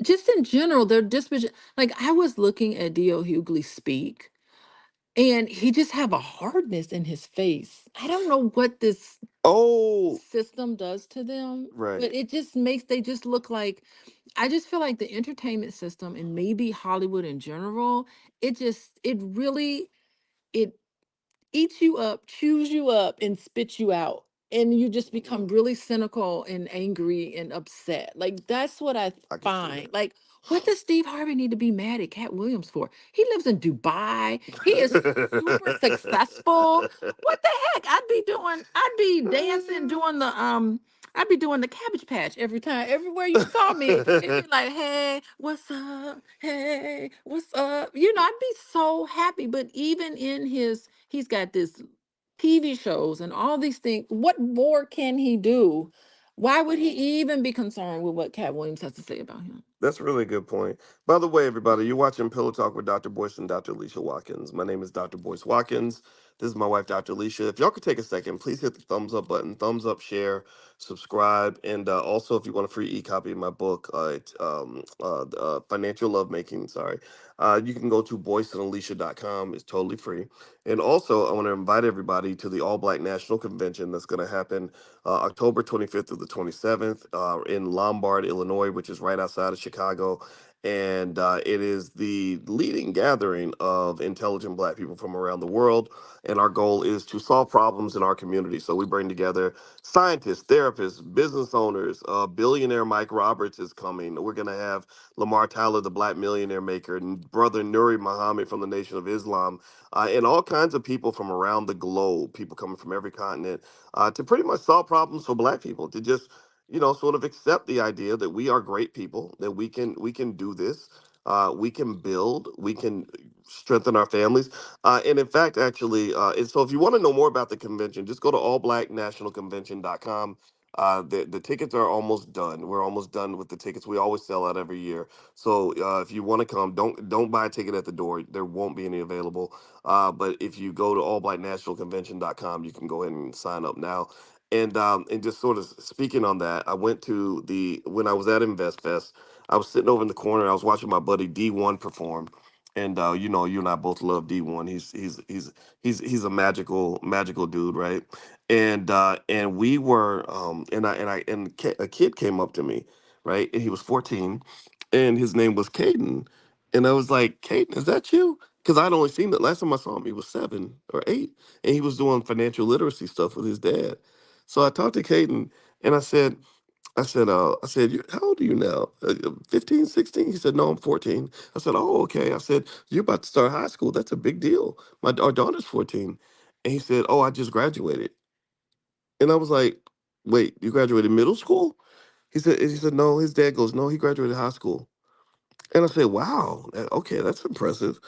Just in general, their disposition. Like I was looking at DL Hughley speak, and he just have a hardness in his face. I don't know what this Oh, system does to them, right. but it just makes they just look like, I just feel like the entertainment system and maybe Hollywood in general, it really it eats you up, chews you up, and spits you out. And you just become really cynical and angry and upset. Like that's what I I can see find. Like, what does Steve Harvey need to be mad at Cat Williams for? He lives in Dubai. He is super successful. that. What the heck? I'd be dancing, doing I'd be doing the Cabbage Patch every time, everywhere you saw me. It'd be like, hey, what's up? Hey, what's up? I'd be so happy. But even in he's got this TV shows and all these things. What more can he do? Why would he even be concerned with what Cat Williams has to say about him? That's a really good point. By the way, everybody, you're watching Pillow Talk with Dr. Boyce and Dr. Alicia Watkins. My name is Dr. Boyce Watkins. This is my wife, Dr. Alicia. If y'all could take a second, please hit the thumbs up button, thumbs up, share, subscribe, and also if you want a free e-copy of my book, Financial Lovemaking, sorry, you can go to boyceandalicia.com. It's totally free. And also, I want to invite everybody to the All Black National Convention that's going to happen October 25th through the 27th in Lombard, Illinois, which is right outside of Chicago. and it is the leading gathering of intelligent Black people from around the world. And our goal is to solve problems in our community. So we bring together scientists, therapists, business owners. Billionaire Mike Roberts is coming. We're going to have Lamar Tyler, the Black millionaire maker, and brother Nuri Muhammad from the Nation of Islam, and all kinds of people from around the globe, people coming from every continent, to pretty much solve problems for Black people, to just sort of accept the idea that we are great people, that we can do this, we can build, we can strengthen our families, and in fact, actually, and so if you want to know more about the convention, just go to allblacknationalconvention.com. The tickets are almost done. We're almost done with the tickets. We always sell out every year. So if you want to come, don't buy a ticket at the door. There won't be any available. But if you go to allblacknationalconvention.com, you can go ahead and sign up now. And just sort of speaking on that, I went to the when I was at Investfest, I was sitting over in the corner. I was watching my buddy D1 perform, and you and I both love D1. He's a magical dude, right? And we were a kid came up to me, right? And he was 14, and his name was Caden, and I was like, Caden, is that you? Because I'd only seen it last time I saw him. He was 7 or 8, and he was doing financial literacy stuff with his dad. So I talked to Caden, and I said, how old are you now? 15, 16? He said, no, I'm 14. I said, oh, okay. I said, you're about to start high school. That's a big deal. Our daughter's 14. And he said, oh, I just graduated. And I was like, wait, you graduated middle school? He said, no, his dad goes, no, he graduated high school. And I said, wow, okay, that's impressive.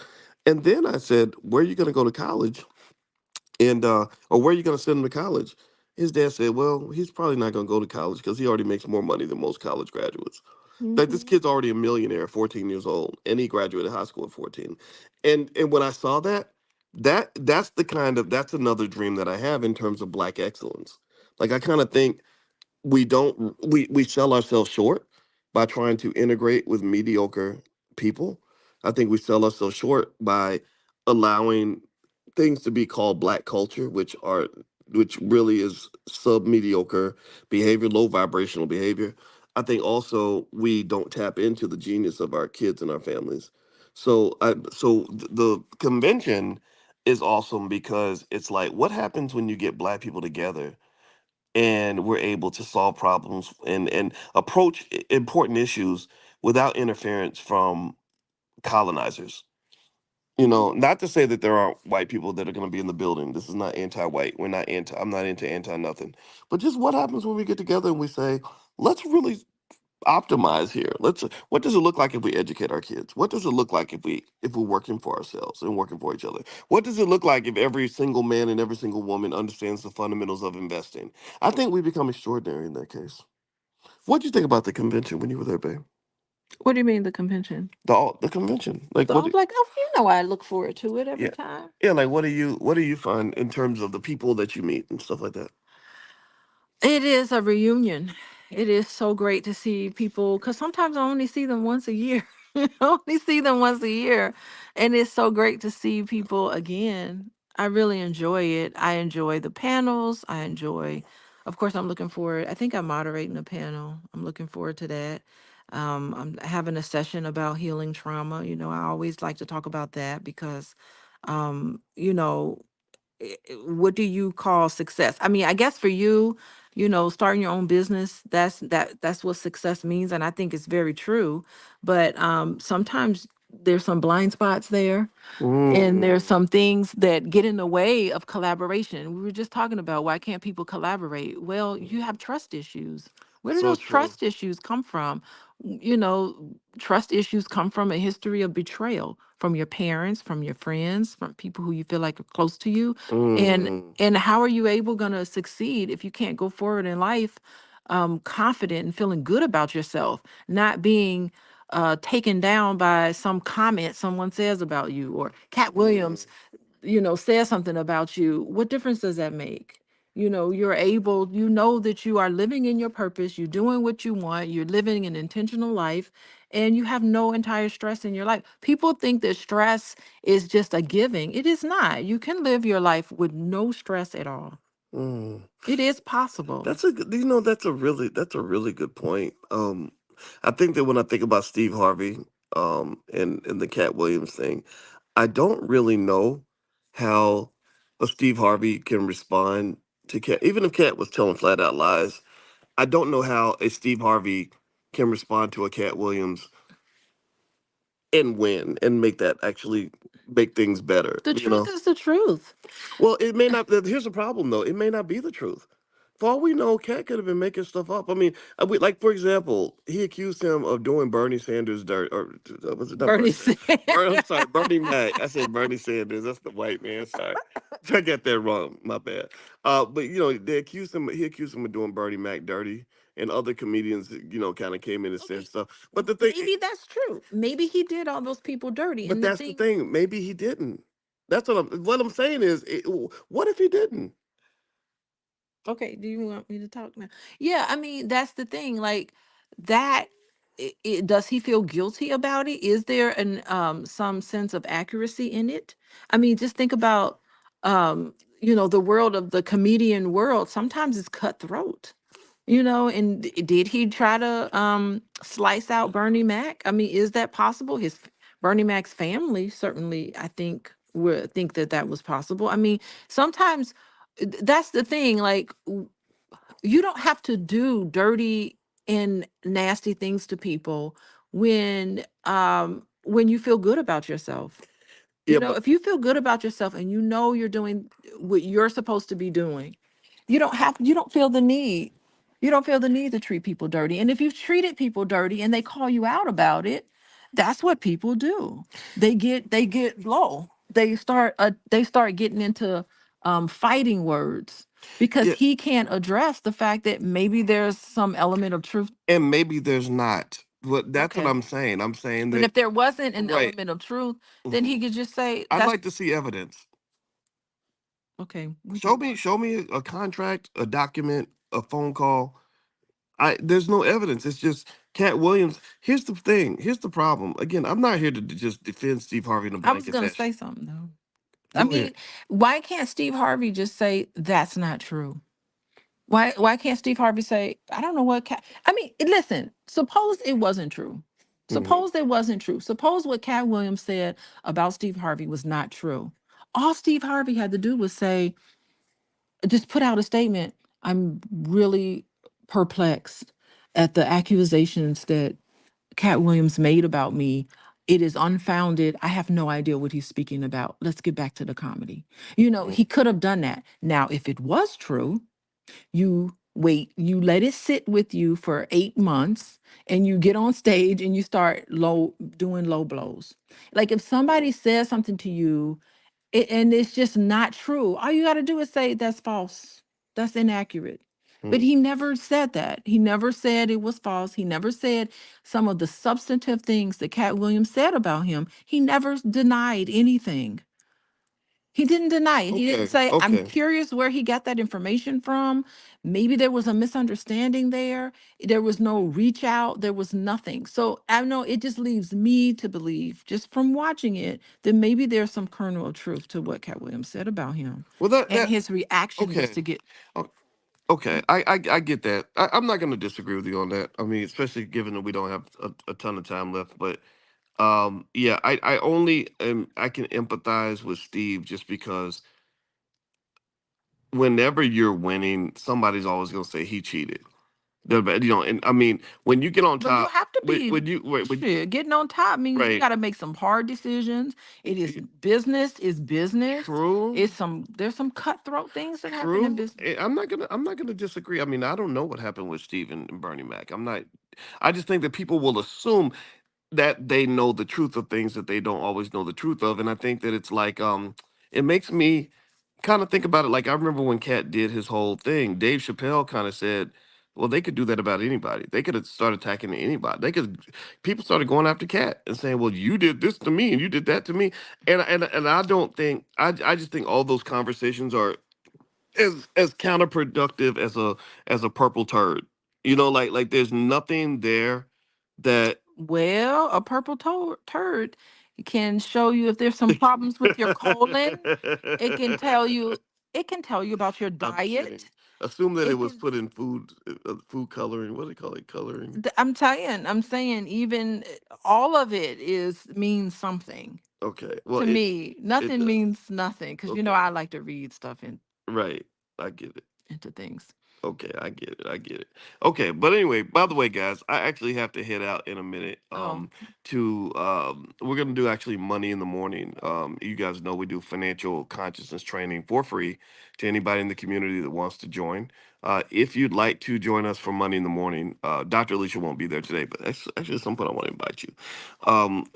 And then I said, where are you going to go to college? And or where are you going to send him to college? His dad said, well, he's probably not going to go to college because he already makes more money than most college graduates. Like this Hmm. kid's already a millionaire at 14 years old, and he graduated high school at 14. And when I saw that, that's another dream that I have in terms of Black excellence. Like I kind of think we sell ourselves short by trying to integrate with mediocre people. I think we sell ourselves short by allowing things to be called Black culture, which really is sub mediocre behavior, low vibrational behavior. I think also we don't tap into the genius of our kids and our families. The convention is awesome because it's like what happens when you get Black people together and we're able to solve problems and approach important issues without interference from colonizers. Not to say that there aren't white people that are going to be in the building. This is not anti-white. We're not anti. I'm not into anti nothing. But just what happens when we get together and we say, let's really optimize here. Let's. What does it look like if we educate our kids? What does it look like if we're working for ourselves and working for each other? What does it look like if every single man and every single woman understands the fundamentals of investing? I think we become extraordinary in that case. What do you think about the convention when you were there, babe? What do you mean the convention? The convention. Like The what? All Black. Oh, you know I look forward to it every Yeah. time. Yeah, like what do you find in terms of the people that you meet and stuff like that? It is a reunion. It is so great to see people because sometimes I only see them once a year. I only see them once a year. And it's so great to see people again. I really enjoy it. I enjoy the panels. Of course, I'm looking forward. I think I'm moderating a panel. I'm looking forward to that. I'm having a session about healing trauma. I always like to talk about that because, um, you know, what do you call success? I mean, I guess for you, starting your own business, that's what success means, and I think it's very true. But sometimes there's some blind spots there, and there's Mm, some things that get in the way of collaboration. We were just talking about why can't people collaborate? Well, you have trust issues. Where do so those true. trust issues come from? You know, trust issues come from a history of betrayal from your parents, from your friends, from people who you feel like are close to you. And Mm, and how are you able going to succeed if you can't go forward in life confident and feeling good about yourself, not being taken down by some comment someone says about you, or Cat mm, Williams, says something about you. What difference does that make? You know that you are living in your purpose, you're doing what you want, you're living an intentional life, and you have no entire stress in your life. People think that stress is just a giving. It is not. You can live your life with no stress at all. mm. It is possible. That's a really good point. I think that when I think about Steve Harvey, in the Cat Williams thing. I don't really know how a Steve Harvey can respond to Cat, even if Cat was telling flat out lies. I don't know how a Steve Harvey can respond to a Cat Williams and win and make that actually make things better. The You truth know. is the truth. Well, it may not. Here's the problem, though. It may not be the truth. For all we know, Cat could have been making stuff up. I mean, like for example, he accused him of doing Bernie Sanders dirt, or was it not Bernie Bernie? said. I'm sorry, Bernie Mac. I said Bernie Sanders. That's the white man. Sorry, I got that wrong. My bad. But they accused him. He accused him of doing Bernie Mac dirty, and other comedians, kind of came in and said Okay, stuff. But the thing, maybe that's true. Maybe he did all those people dirty. but And the that's the thing, thing. Maybe he didn't. That's what I'm saying is, what if he didn't? okay, do you want me to talk now? Yeah, I mean, that's the thing. Like that, does he feel guilty about it? Is there an some sense of accuracy in it? I mean, just think about the world of the comedian world. Sometimes it's cutthroat. And did he try to slice out Bernie Mac? I mean, is that possible? Bernie Mac's family certainly, I think, would think that that was possible. I mean, sometimes that's the thing. Like, you don't have to do dirty and nasty things to people when you feel good about yourself. Yeah, but If you feel good about yourself and you're doing what you're supposed to be doing, you don't feel the need. You don't feel the need to treat people dirty. And if you've treated people dirty and they call you out about it, that's what people do. They get low. They start getting into fighting words because yeah, he can't address the fact that maybe there's some element of truth. and maybe there's not. But that's what Okay. I'm saying. I'm saying And that if there wasn't an right. element of truth, then he Mhm. could just say I'd that's like to see evidence. okay. We Show do. me, show me a contract, a document, a phone call. There's no evidence. It's just Cat Williams. Here's the thing. Here's the problem. Again, I'm not here to just defend Steve Harvey in a I was blanket gonna fashion. say something though. I Go ahead. mean, why can't Steve Harvey just say that's not true? Why can't Steve Harvey say, I don't know I mean, listen, suppose it wasn't true. Hmm. Suppose it wasn't true. Suppose what Cat Williams said about Steve Harvey was not true. All Steve Harvey had to do was say, just put out a statement. I'm really perplexed at the accusations that Cat Williams made about me. It is unfounded. I have no idea what he's speaking about. Let's get back to the comedy. He could have done that. Now, if it was true, you let it sit with you for 8 months and you get on stage and you start doing low blows. Like if somebody says something to you and it's just not true, all you got to do is say that's false, that's inaccurate. But he never said that. He never said it was false. He never said some of the substantive things that Cat Williams said about him. He never denied anything. He didn't deny it. He didn't Okay. say, I'm Okay. curious where he got that information from. Maybe there was a misunderstanding there. There was no reach out. There was nothing. So I know it just leaves me to believe, just from watching it, that maybe there's some kernel of truth to what Cat Williams said about him. Well, that And that his reaction was okay. to get, O- Okay. I get that. I'm not going to disagree with you on that. I mean, especially given that we don't have a ton of time left, but yeah, I can empathize with Steve just because whenever you're winning, somebody's always going to say he cheated. And I mean, when you get on but you top, have to be when shit. Getting on top means you right, got to make some hard decisions. It is business, is business. true, There's some cutthroat things that happen in true. business. I'm not gonna disagree. I mean, I don't know what happened with Stephen and Bernie Mac. I'm not. I just think that people will assume that they know the truth of things that they don't always know the truth of, and I think that it's like it makes me kind of think about it. Like I remember when Cat did his whole thing, Dave Chappelle kind of said, well, they could do that about anybody. They could have started attacking anybody. People started going after Cat and saying, well, you did this to me and you did that to me. And I don't think, I just think all those conversations are as counterproductive as a purple turd. Like there's nothing there that Well, a purple turd can show you if there's some problems with your colon. It can tell you. It can tell you about your I'm kidding. diet. assume that it It was can. put in food coloring. What do they call it? Coloring. I'm saying even all of it is means something Okay. Well, to it me. it Nothing does. means nothing because Okay. I like to read stuff Right. I get it. into things. Okay, I get it. I get it. Okay, but anyway, by the way, guys, I actually have to head out in a minute. Oh, We're gonna do actually money in the morning. You guys know we do financial consciousness training for free to anybody in the community that wants to join. If you'd like to join us for money in the morning, Dr. Alicia won't be there today, but actually at some point I want to invite you. And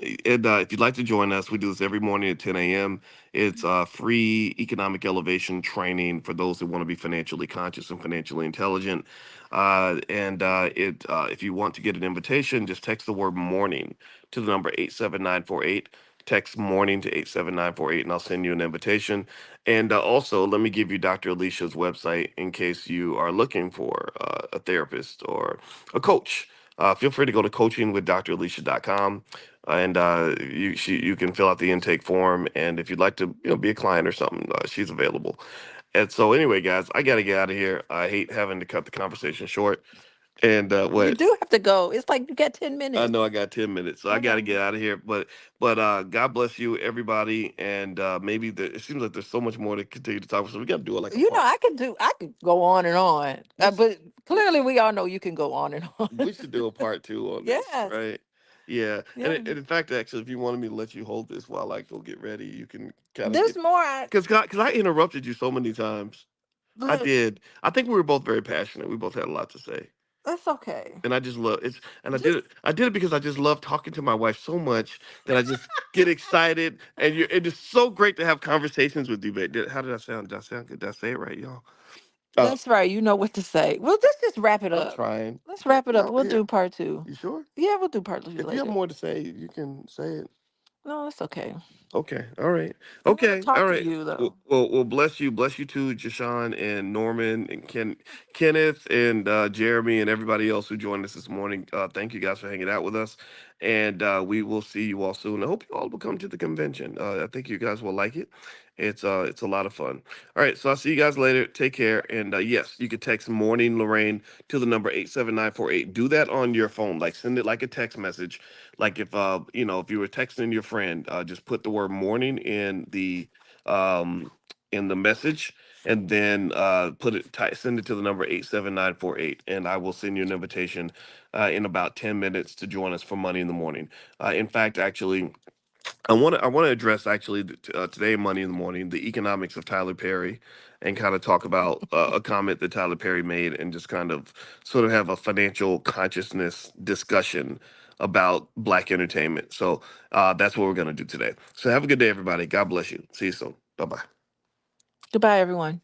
if you'd like to join us, we do this every morning at 10 a.m. It's free economic elevation training for those that want to be financially conscious and financially intelligent. If you want to get an invitation, just text the word morning to the number 87948. Text morning to 87948, and I'll send you an invitation. And also, let me give you Dr. Alicia's website in case you are looking for a therapist or a coach. Feel free to go to coachingwithdralicia.com, and you can fill out the intake form. And if you'd like to be a client or something, she's available. And so anyway, guys, I gotta get out of here. I hate having to cut the conversation short. And you what do have to go. It's like you got 10 I minutes. know I got 10 minutes, so I I got to know. get out of here. But God bless you, everybody. And maybe it seems like there's so much more to continue to talk about. So we got to do it like a part. I could go on and on. We should But clearly we all know you can go on and on. we should do a part two on this, Yes. right? Yeah. Yeah. And in fact, actually, if you wanted me to let you hold this while I go get ready, you can kind of There's get more because I interrupted you so many times. I look, did. I think we were both very passionate. We both had a lot to say. that's okay. And I just love it's and I did Just it I did it because I just love talking to my wife so much that I just get excited, and it is so great to have conversations with you, babe. How did I sound? Did I sound good? Did I say it right, y'all? Uh, that's right. You know what to say. Well, let's just wrap it I'm up. trying. Let's wrap it up. No, We'll here. do part two. You sure? Yeah, we'll do part two If you have later. more to say, you can say it. No, it's okay. Okay. All right. I want to Okay. talk All to right. you Well, though. bless you. Bless you too, Jashawn and Norman and Kenneth and Jeremy and everybody else who joined us this morning. Thank you guys for hanging out with us. And we will see you all soon. I hope you all will come to the convention. I think you guys will like it. It's a lot of fun. All right. So I'll see you guys later. Take care. And yes, you can text morning Lorraine to the number 87948. Do that on your phone. Like send it like a text message, like if you were texting your friend, just put the word morning um in the message, and then send it to the number 87948, and I will send you an invitation in about 10 minutes to join us for money in the morning. In fact, actually, I want to address actually today, Money in the Morning, the economics of Tyler Perry, and kind of talk about a comment that Tyler Perry made, and just kind of sort of have a financial consciousness discussion about black entertainment. So that's what we're going to do today. So have a good day, everybody. God bless you. See you soon. Bye bye. Goodbye, everyone.